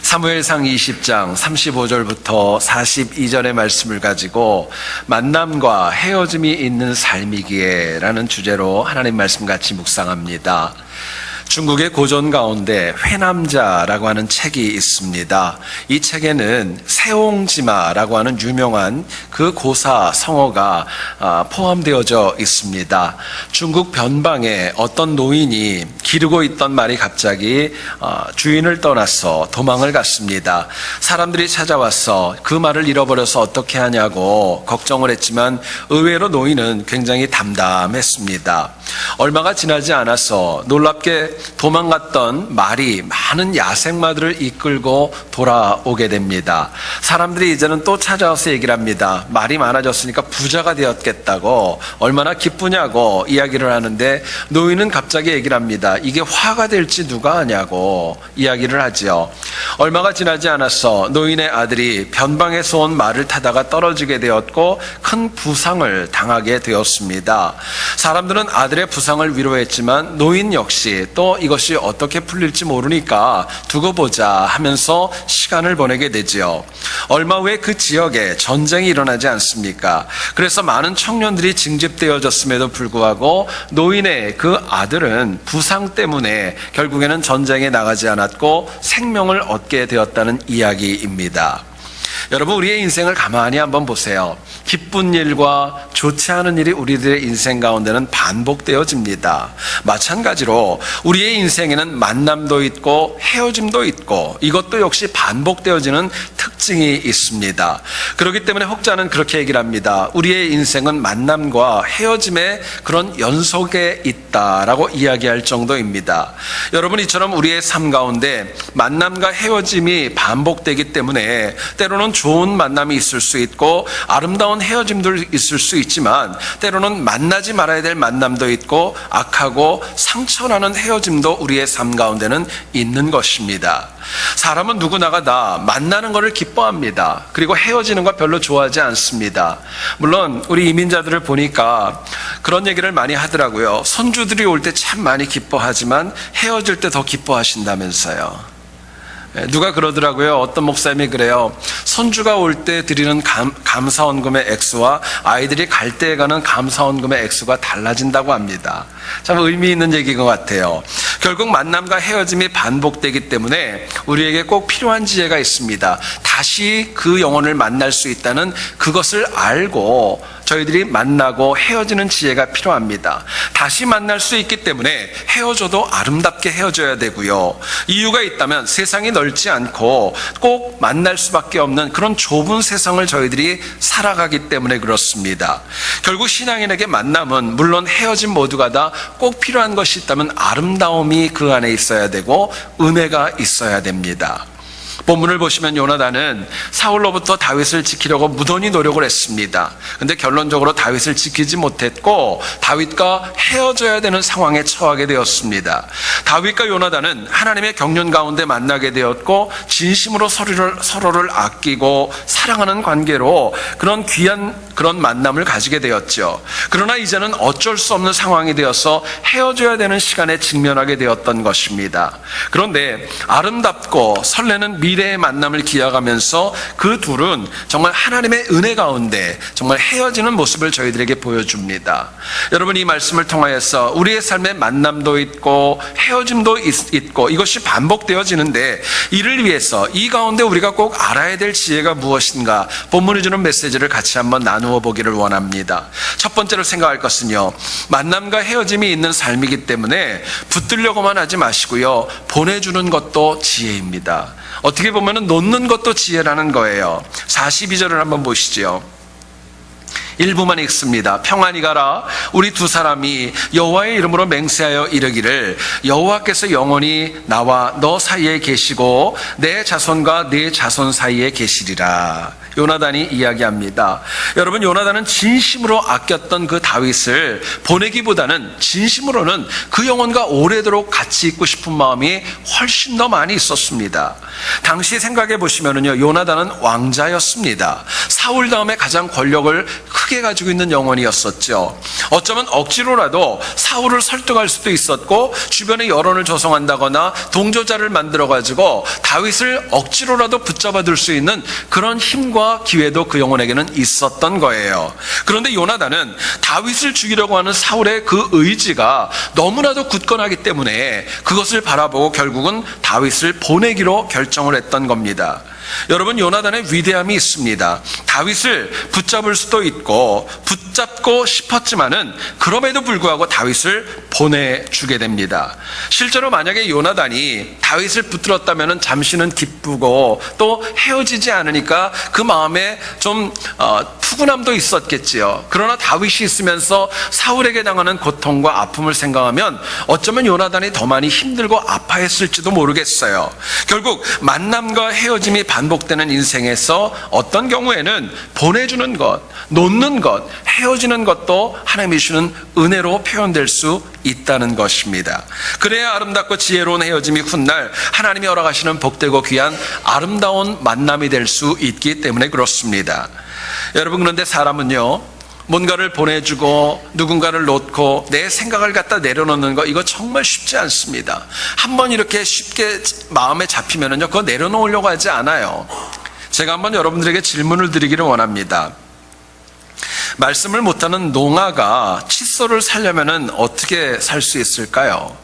사무엘상 20장 35절부터 42절의 말씀을 가지고 만남과 헤어짐이 있는 삶이기에 라는 주제로 하나님 말씀 같이 묵상합니다. 중국의 고전 가운데 회남자라고 하는 책이 있습니다. 이 책에는 세옹지마라고 하는 유명한 그 고사 성어가 포함되어져 있습니다. 중국 변방에 어떤 노인이 기르고 있던 말이 갑자기 주인을 떠나서 도망을 갔습니다. 사람들이 찾아와서 그 말을 잃어버려서 어떻게 하냐고 걱정을 했지만 의외로 노인은 굉장히 담담했습니다. 얼마가 지나지 않아서 놀랍게 도망갔던 말이 많은 야생마들을 이끌고 돌아오게 됩니다. 사람들이 이제는 또 찾아와서 얘기를 합니다. 말이 많아졌으니까 부자가 되었겠다고, 얼마나 기쁘냐고 이야기를 하는데 노인은 갑자기 얘기를 합니다. 이게 화가 될지 누가 아냐고 이야기를 하지요. 얼마가 지나지 않아서 노인의 아들이 변방에서 온 말을 타다가 떨어지게 되었고 큰 부상을 당하게 되었습니다. 사람들은 아들의 부상을 위로했지만 노인 역시 또 이것이 어떻게 풀릴지 모르니까 두고 보자 하면서 시간을 보내게 되지요. 얼마 후에 그 지역에 전쟁이 일어나지 않습니까? 그래서 많은 청년들이 징집되어졌음에도 불구하고 노인의 그 아들은 부상 때문에 결국에는 전쟁에 나가지 않았고 생명을 얻게 되었다는 이야기입니다. 여러분, 우리의 인생을 가만히 한번 보세요. 기쁜 일과 좋지 않은 일이 우리들의 인생 가운데는 반복되어집니다. 마찬가지로 우리의 인생에는 만남도 있고 헤어짐도 있고 이것도 역시 반복되어지는 특징이 있습니다. 그렇기 때문에 혹자는 그렇게 얘기를 합니다. 우리의 인생은 만남과 헤어짐의 그런 연속에 있다라고 이야기할 정도입니다. 여러분, 이처럼 우리의 삶 가운데 만남과 헤어짐이 반복되기 때문에 때로는 좋은 만남이 있을 수 있고 아름다운 헤어짐도 있을 수 있지만 때로는 만나지 말아야 될 만남도 있고 악하고 상처나는 헤어짐도 우리의 삶 가운데는 있는 것입니다. 사람은 누구나가 다 만나는 것을 기뻐합니다. 그리고 헤어지는 거 별로 좋아하지 않습니다. 물론 우리 이민자들을 보니까 그런 얘기를 많이 하더라고요. 손주들이 올 때 참 많이 기뻐하지만 헤어질 때 더 기뻐하신다면서요. 누가 그러더라고요. 어떤 목사님이 그래요. 손주가 올 때 드리는 감사원금의 액수와 아이들이 갈 때 가는 감사원금의 액수가 달라진다고 합니다. 참 의미 있는 얘기인 것 같아요. 결국 만남과 헤어짐이 반복되기 때문에 우리에게 꼭 필요한 지혜가 있습니다. 다시 그 영혼을 만날 수 있다는 그것을 알고 저희들이 만나고 헤어지는 지혜가 필요합니다. 다시 만날 수 있기 때문에 헤어져도 아름답게 헤어져야 되고요. 이유가 있다면 세상이 넓지 않고 꼭 만날 수밖에 없는 그런 좁은 세상을 저희들이 살아가기 때문에 그렇습니다. 결국 신앙인에게 만남은 물론 헤어짐 모두가 다 꼭 필요한 것이 있다면 아름다움이 그 안에 있어야 되고 은혜가 있어야 됩니다. 본문을 보시면 요나단은 사울로부터 다윗을 지키려고 무던히 노력을 했습니다. 근데 결론적으로 다윗을 지키지 못했고 다윗과 헤어져야 되는 상황에 처하게 되었습니다. 다윗과 요나단은 하나님의 경륜 가운데 만나게 되었고 진심으로 서로를 아끼고 사랑하는 관계로 그런 귀한 그런 만남을 가지게 되었죠. 그러나 이제는 어쩔 수 없는 상황이 되어서 헤어져야 되는 시간에 직면하게 되었던 것입니다. 그런데 아름답고 설레는 미래의 만남을 기약하면서 그 둘은 정말 하나님의 은혜 가운데 정말 헤어지는 모습을 저희들에게 보여줍니다. 여러분, 이 말씀을 통하여서 우리의 삶에 만남도 있고 헤어짐도 있고 이것이 반복되어지는데 이를 위해서 이 가운데 우리가 꼭 알아야 될 지혜가 무엇인가 본문이 주는 메시지를 같이 한번 나누어 보기를 원합니다. 첫 번째로 생각할 것은요, 만남과 헤어짐이 있는 삶이기 때문에 붙들려고만 하지 마시고요, 보내주는 것도 지혜입니다. 어떻게 보면 놓는 것도 지혜라는 거예요. 42절을 한번 보시죠. 일부만 읽습니다. 평안히 가라. 우리 두 사람이 여호와의 이름으로 맹세하여 이르기를 여호와께서 영원히 나와 너 사이에 계시고 내 자손과 네 자손 사이에 계시리라. 요나단이 이야기합니다. 여러분, 요나단은 진심으로 아꼈던 그 다윗을 보내기보다는 진심으로는 그 영혼과 오래도록 같이 있고 싶은 마음이 훨씬 더 많이 있었습니다. 당시 생각해 보시면요, 요나단은 왕자였습니다. 사울 다음에 가장 권력을 크게 가지고 있는 영혼이었었죠. 어쩌면 억지로라도 사울을 설득할 수도 있었고 주변에 여론을 조성한다거나 동조자를 만들어가지고 다윗을 억지로라도 붙잡아둘 수 있는 그런 힘과 기회도 그 영혼에게는 있었던 거예요. 그런데 요나단은 다윗을 죽이려고 하는 사울의 그 의지가 너무나도 굳건하기 때문에 그것을 바라보고 결국은 다윗을 보내기로 결정을 했던 겁니다. 여러분, 요나단의 위대함이 있습니다. 다윗을 붙잡을 수도 있고 붙잡고 싶었지만은 그럼에도 불구하고 다윗을 보내주게 됩니다. 실제로 만약에 요나단이 다윗을 붙들었다면 잠시는 기쁘고 또 헤어지지 않으니까 그 마음에 좀 푸근함도 있었겠지요. 그러나 다윗이 있으면서 사울에게 당하는 고통과 아픔을 생각하면 어쩌면 요나단이 더 많이 힘들고 아파했을지도 모르겠어요. 결국 만남과 헤어짐이 반복되는 인생에서 어떤 경우에는 보내주는 것, 놓는 것, 헤어지는 것도 하나님이 주시는 은혜로 표현될 수 있다는 것입니다. 그래야 아름답고 지혜로운 헤어짐이 훗날 하나님이 허락하시는 복되고 귀한 아름다운 만남이 될 수 있기 때문에 그렇습니다. 여러분, 그런데 사람은요, 뭔가를 보내주고 누군가를 놓고 내 생각을 갖다 내려놓는 거, 이거 정말 쉽지 않습니다. 한번 이렇게 쉽게 마음에 잡히면은요, 그거 내려놓으려고 하지 않아요. 제가 한번 여러분들에게 질문을 드리기를 원합니다. 말씀을 못하는 농아가 칫솔을 사려면은 어떻게 살 수 있을까요?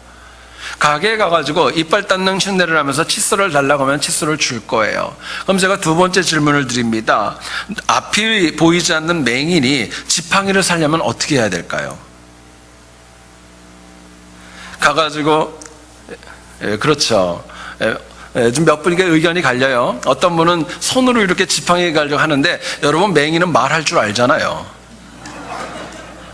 가게에 가가지고 이빨 닦는 흉내를 하면서 칫솔을 달라고 하면 칫솔을 줄 거예요. 그럼 제가 두 번째 질문을 드립니다. 앞이 보이지 않는 맹인이 지팡이를 사려면 어떻게 해야 될까요? 가가지고, 그렇죠. 좀 몇 분에게 의견이 갈려요. 어떤 분은 손으로 이렇게 지팡이 가려고 하는데, 여러분, 맹인은 말할 줄 알잖아요.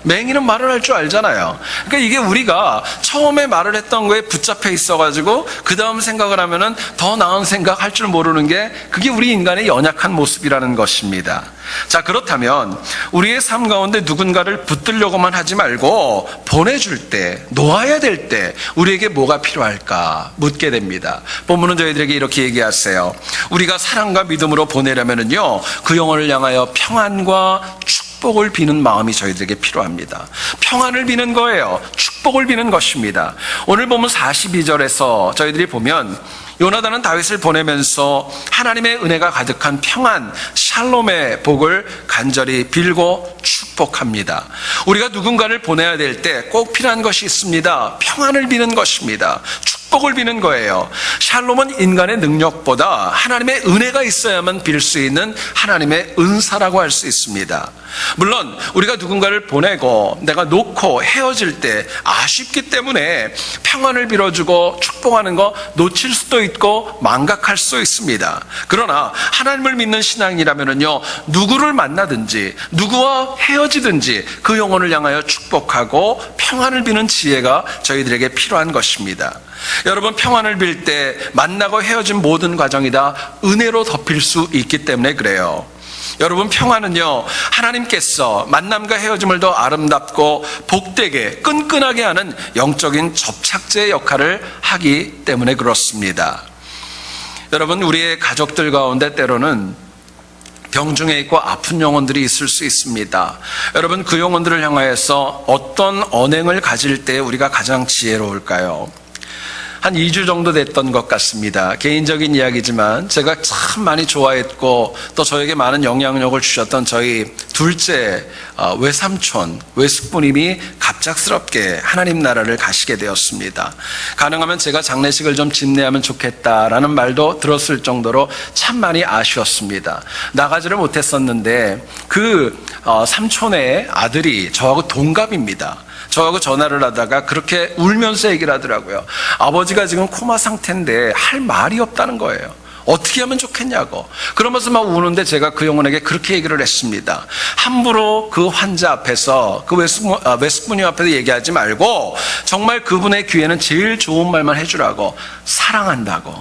맹인은 말을 할 줄 알잖아요. 그러니까 이게 우리가 처음에 말을 했던 거에 붙잡혀 있어가지고 그 다음 생각을 하면은 더 나은 생각 할 줄 모르는 게, 그게 우리 인간의 연약한 모습이라는 것입니다. 자, 그렇다면 우리의 삶 가운데 누군가를 붙들려고만 하지 말고 보내줄 때, 놓아야 될 때 우리에게 뭐가 필요할까 묻게 됩니다. 본문은 저희들에게 이렇게 얘기하세요. 우리가 사랑과 믿음으로 보내려면은요, 그 영혼을 향하여 평안과 축복을 비는 마음이 저희들에게 필요합니다. 평안을 비는 거예요. 축복을 비는 것입니다. 오늘 보면 42절에서 저희들이 보면 요나단은 다윗을 보내면서 하나님의 은혜가 가득한 평안, 샬롬의 복을 간절히 빌고 축복합니다. 우리가 누군가를 보내야 될 때 꼭 필요한 것이 있습니다. 평안을 비는 것입니다. 축복을 비는 거예요. 샬롬은 인간의 능력보다 하나님의 은혜가 있어야만 빌 수 있는 하나님의 은사라고 할 수 있습니다. 물론 우리가 누군가를 보내고 내가 놓고 헤어질 때 아쉽기 때문에 평안을 빌어주고 축복하는 거 놓칠 수도 있고 망각할 수 있습니다. 그러나 하나님을 믿는 신앙이라면요, 누구를 만나든지 누구와 헤어지든지 그 영혼을 향하여 축복하고 평안을 비는 지혜가 저희들에게 필요한 것입니다. 여러분, 평안을 빌 때 만나고 헤어진 모든 과정이 다 은혜로 덮일 수 있기 때문에 그래요. 여러분, 평안은요, 하나님께서 만남과 헤어짐을 더 아름답고 복되게 끈끈하게 하는 영적인 접착제의 역할을 하기 때문에 그렇습니다. 여러분, 우리의 가족들 가운데 때로는 병중에 있고 아픈 영혼들이 있을 수 있습니다. 여러분, 그 영혼들을 향하여서 어떤 언행을 가질 때 우리가 가장 지혜로울까요? 한 2주 정도 됐던 것 같습니다. 개인적인 이야기지만 제가 참 많이 좋아했고 또 저에게 많은 영향력을 주셨던 저희 둘째 외삼촌, 외숙부님이 갑작스럽게 하나님 나라를 가시게 되었습니다. 가능하면 제가 장례식을 좀 집례하면 좋겠다라는 말도 들었을 정도로 참 많이 아쉬웠습니다. 나가지를 못했었는데 그 삼촌의 아들이 저하고 동갑입니다. 저하고 전화를 하다가 그렇게 울면서 얘기를 하더라고요. 아버지가 지금 코마 상태인데 할 말이 없다는 거예요. 어떻게 하면 좋겠냐고. 그러면서 막 우는데 제가 그 영혼에게 그렇게 얘기를 했습니다. 함부로 그 환자 앞에서, 그 외숙부님 앞에서 얘기하지 말고 정말 그분의 귀에는 제일 좋은 말만 해주라고. 사랑한다고,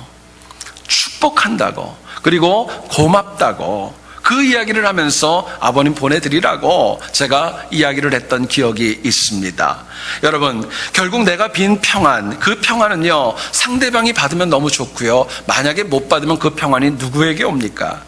축복한다고, 그리고 고맙다고, 그 이야기를 하면서 아버님 보내드리라고 제가 이야기를 했던 기억이 있습니다. 여러분, 결국 내가 빈 평안, 그 평안은요, 상대방이 받으면 너무 좋고요, 만약에 못 받으면 그 평안이 누구에게 옵니까?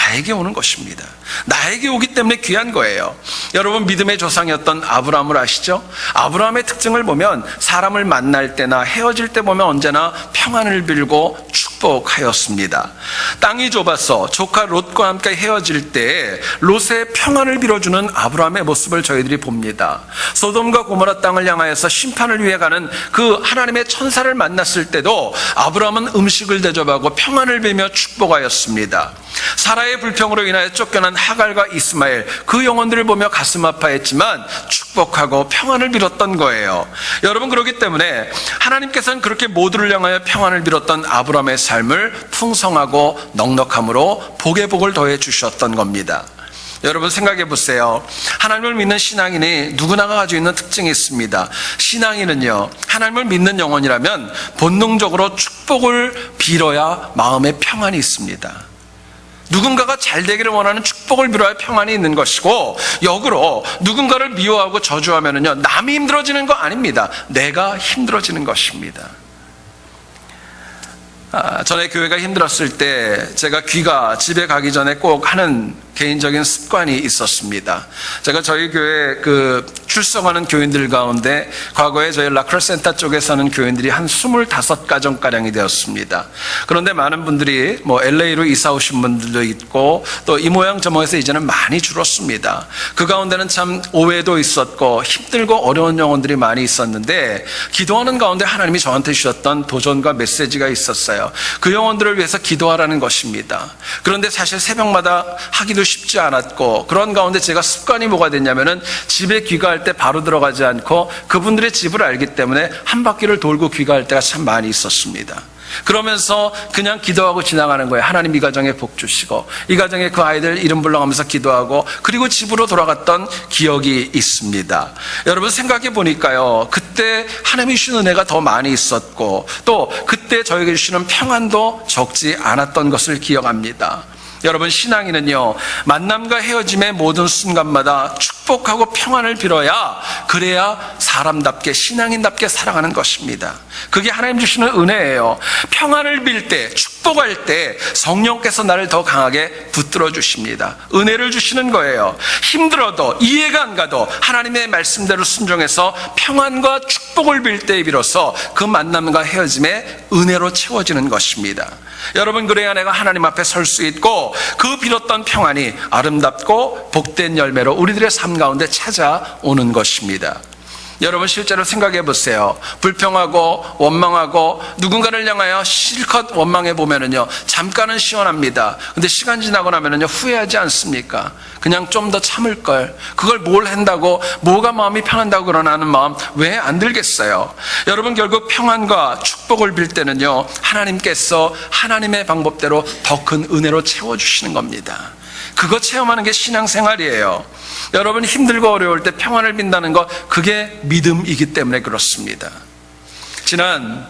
나에게 오는 것입니다. 나에게 오기 때문에 귀한 거예요. 여러분, 믿음의 조상이었던 아브라함을 아시죠? 아브라함의 특징을 보면 사람을 만날 때나 헤어질 때 보면 언제나 평안을 빌고 축복하였습니다. 땅이 좁아서 조카 롯과 함께 헤어질 때 롯의 평안을 빌어주는 아브라함의 모습을 저희들이 봅니다. 소돔과 고모라 땅을 향하여서 심판을 위해 가는 그 하나님의 천사를 만났을 때도 아브라함은 음식을 대접하고 평안을 빌며 축복하였습니다. 사라의 불평으로 인하여 쫓겨난 하갈과 이스마엘, 그 영혼들을 보며 가슴 아파했지만 축복하고 평안을 빌었던 거예요. 여러분, 그렇기 때문에 하나님께서는 그렇게 모두를 향하여 평안을 빌었던 아브라함의 삶을 풍성하고 넉넉함으로 복의 복을 더해 주셨던 겁니다. 여러분, 생각해 보세요. 하나님을 믿는 신앙인이 누구나가 가지고 있는 특징이 있습니다. 신앙인은요, 하나님을 믿는 영혼이라면 본능적으로 축복을 빌어야 마음에 평안이 있습니다. 누군가가 잘 되기를 원하는 축복을 빌어야 평안이 있는 것이고, 역으로 누군가를 미워하고 저주하면은요, 남이 힘들어지는 거 아닙니다. 내가 힘들어지는 것입니다. 전에 교회가 힘들었을 때 제가 귀가 집에 가기 전에 꼭 하는 개인적인 습관이 있었습니다. 제가 저희 교회 출석하는 교인들 가운데 과거에 저희 라크로센터 쪽에 사는 교인들이 한 25가정가량이 되었습니다. 그런데 많은 분들이 LA로 이사 오신 분들도 있고 또 이 모양 저 모양에서 이제는 많이 줄었습니다. 그 가운데는 참 오해도 있었고 힘들고 어려운 영혼들이 많이 있었는데, 기도하는 가운데 하나님이 저한테 주셨던 도전과 메시지가 있었어요. 그 영혼들을 위해서 기도하라는 것입니다. 그런데 사실 새벽마다 하기도 쉽지 않았고, 그런 가운데 제가 습관이 뭐가 됐냐면은 집에 귀가할 때 바로 들어가지 않고 그분들의 집을 알기 때문에 한 바퀴를 돌고 귀가할 때가 참 많이 있었습니다. 그러면서 그냥 기도하고 지나가는 거예요. 하나님 이 가정에 복 주시고, 이 가정에 그 아이들 이름 불러가면서 기도하고, 그리고 집으로 돌아갔던 기억이 있습니다. 여러분, 생각해 보니까요, 그때 하나님이 주신 은혜가 더 많이 있었고, 또 그때 저에게 주시는 평안도 적지 않았던 것을 기억합니다. 여러분, 신앙인은요, 만남과 헤어짐의 모든 순간마다 축복하고 평안을 빌어야, 그래야 사람답게, 신앙인답게 살아가는 것입니다. 그게 하나님 주시는 은혜예요. 평안을 빌 때, 축복할 때 성령께서 나를 더 강하게 붙들어 주십니다. 은혜를 주시는 거예요. 힘들어도, 이해가 안 가도 하나님의 말씀대로 순종해서 평안과 축복을 빌 때에 비로소 그 만남과 헤어짐의 은혜로 채워지는 것입니다. 여러분, 그래야 내가 하나님 앞에 설 수 있고, 그 빌었던 평안이 아름답고 복된 열매로 우리들의 삶 가운데 찾아오는 것입니다. 여러분, 실제로 생각해 보세요. 불평하고 원망하고 누군가를 향하여 실컷 원망해 보면은요, 잠깐은 시원합니다. 근데 시간 지나고 나면은요, 후회하지 않습니까? 그냥 좀 더 참을 걸, 그걸 뭘 한다고, 뭐가 마음이 편한다고 그러나는 마음 왜 안 들겠어요? 여러분, 결국 평안과 축복을 빌 때는요, 하나님께서 하나님의 방법대로 더 큰 은혜로 채워주시는 겁니다. 그거 체험하는 게 신앙생활이에요. 여러분, 힘들고 어려울 때 평안을 빈다는 것, 그게 믿음이기 때문에 그렇습니다. 지난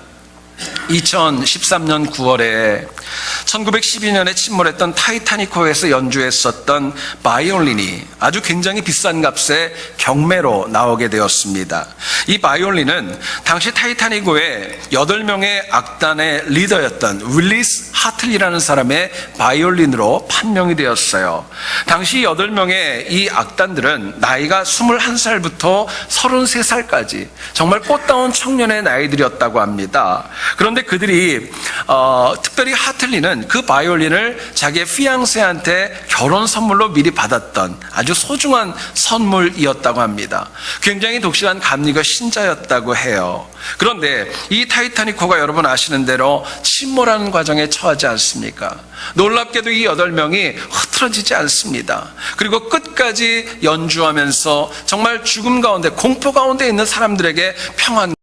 2013년 9월에 1912년에 침몰했던 타이타닉호에서 연주했었던 바이올린이 아주 굉장히 비싼 값에 경매로 나오게 되었습니다. 이 바이올린은 당시 타이타닉호의 8명의 악단의 리더였던 윌리스 하틀리라는 사람의 바이올린으로 판명이 되었어요. 당시 8명의 이 악단들은 나이가 21살부터 33살까지 정말 꽃다운 청년의 나이들이었다고 합니다. 그런데 그들이 특별히 하틀리는 그 바이올린을 자기의 피앙세한테 결혼 선물로 미리 받았던 아주 소중한 선물이었다고 합니다. 굉장히 독실한 감리교 신자였다고 해요. 그런데 이 타이타닉호가 여러분 아시는 대로 침몰하는 과정에 처하지 않습니까? 놀랍게도 이 8명이 흐트러지지 않습니다. 그리고 끝까지 연주하면서 정말 죽음 가운데, 공포 가운데 있는 사람들에게 평안